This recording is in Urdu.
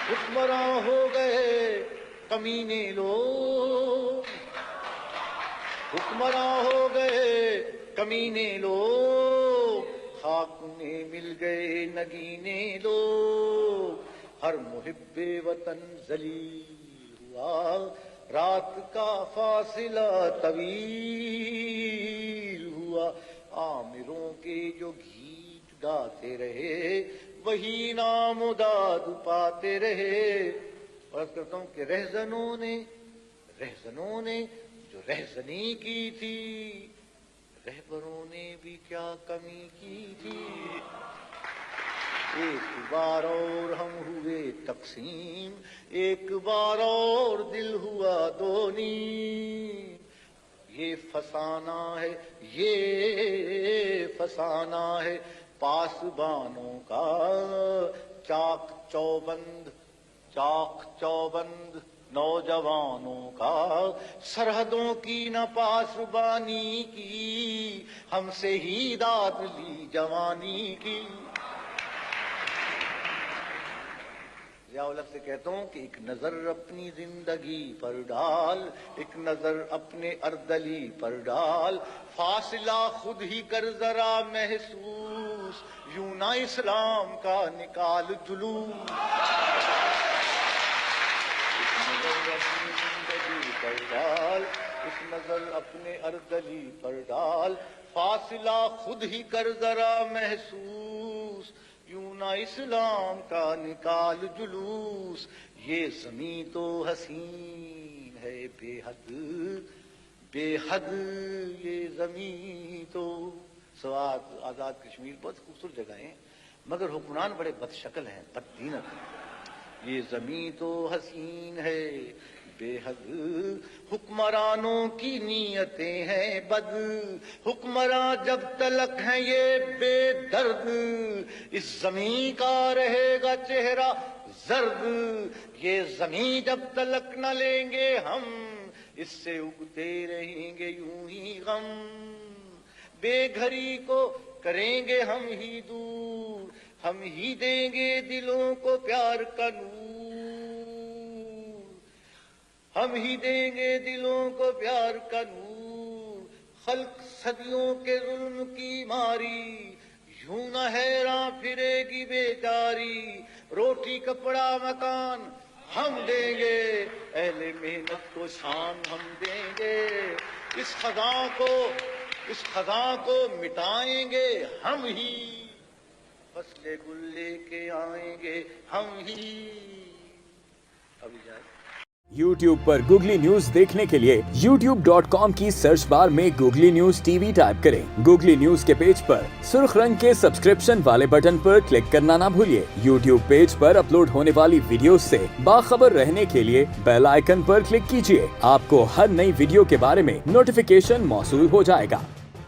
حکمراں ہو گئے کمینے لوگ، حکمراں ہو گئے کمینے لوگ، خاک میں مل گئے نگینے لوگ، ہر محب وطن ذلیل ہوا، رات کا فاصلہ طویل ہوا، آمروں کے جو گیت گاتے رہے وہی نام و داد پاتے رہے۔ عرض کرتا ہوں کہ رہزنوں نے جو رہزنی کی تھی، رہبروں نے بھی کیا کمی کی تھی۔ ایک بار اور ہم ہوئے تقسیم، ایک بار اور دل ہوا دو نیم، یہ فسانہ ہے، یہ فسانہ ہے پاسبانوں کا، چاک چوبند نوجوانوں کا، سرحدوں کی نہ پاسبانی کی، ہم سے ہی داد لی جوانی کی۔ ضیاء الحق سے کہتا ہوں کہ ایک نظر اپنی زندگی پر ڈال، ایک نظر اپنے اردلی پر ڈال، فاصلہ خود ہی کر ذرا محسوس، یوں نہ اسلام کا نکال جلوس۔ اپنی زندگی پر ڈال، اس نظر اپنے اردلی پر ڈال، فاصلہ خود ہی کر ذرا محسوس، یوں نہ اسلام کا نکال جلوس۔ یہ زمین تو حسین ہے بے حد، بے حد یہ زمین تو۔ سوات آزاد کشمیر بہت خوبصورت جگہ ہیں، مگر حکمران بڑے بد شکل ہیں، بددینت ہیں۔ یہ زمین تو حسین ہے بے حد، حکمرانوں کی نیتیں ہیں بد، حکمراں جب تلک ہیں یہ بے درد، اس زمین کا رہے گا چہرہ زرد، یہ زمین جب تلک نہ لیں گے ہم، اس سے اگتے رہیں گے یوں ہی غم، بے گھری کو کریں گے ہم ہی دور، ہم ہی دیں گے دلوں کو پیار کا نور، ہم ہی دیں گے دلوں کو پیار کا نور، خلق صدیوں کے ظلم کی ماری، یوں نہ حیراں پھرے گی بیچاری، روٹی کپڑا مکان ہم دیں گے، اہل محنت کو شان ہم دیں گے، اس خزاں کو مٹائیں گے ہم ہی، فصل گل لے کے آئیں گے ہم ہی۔ ابھی جائے YouTube پر گوگلی نیوز دیکھنے کے لیے youtube.com کی سرچ بار میں googly news T V type کریں۔ گوگلی نیوز کے پیج پر سرخ رنگ کے سبسکرپشن والے بٹن پر کلک کرنا نہ بھولیے۔ YouTube پیج پر اپلوڈ ہونے والی ویڈیوز سے باخبر رہنے کے لیے بیل آئیکن پر کلک کیجیے۔ آپ کو ہر نئی ویڈیو کے بارے میں نوٹیفیکیشن موصول ہو جائے گا۔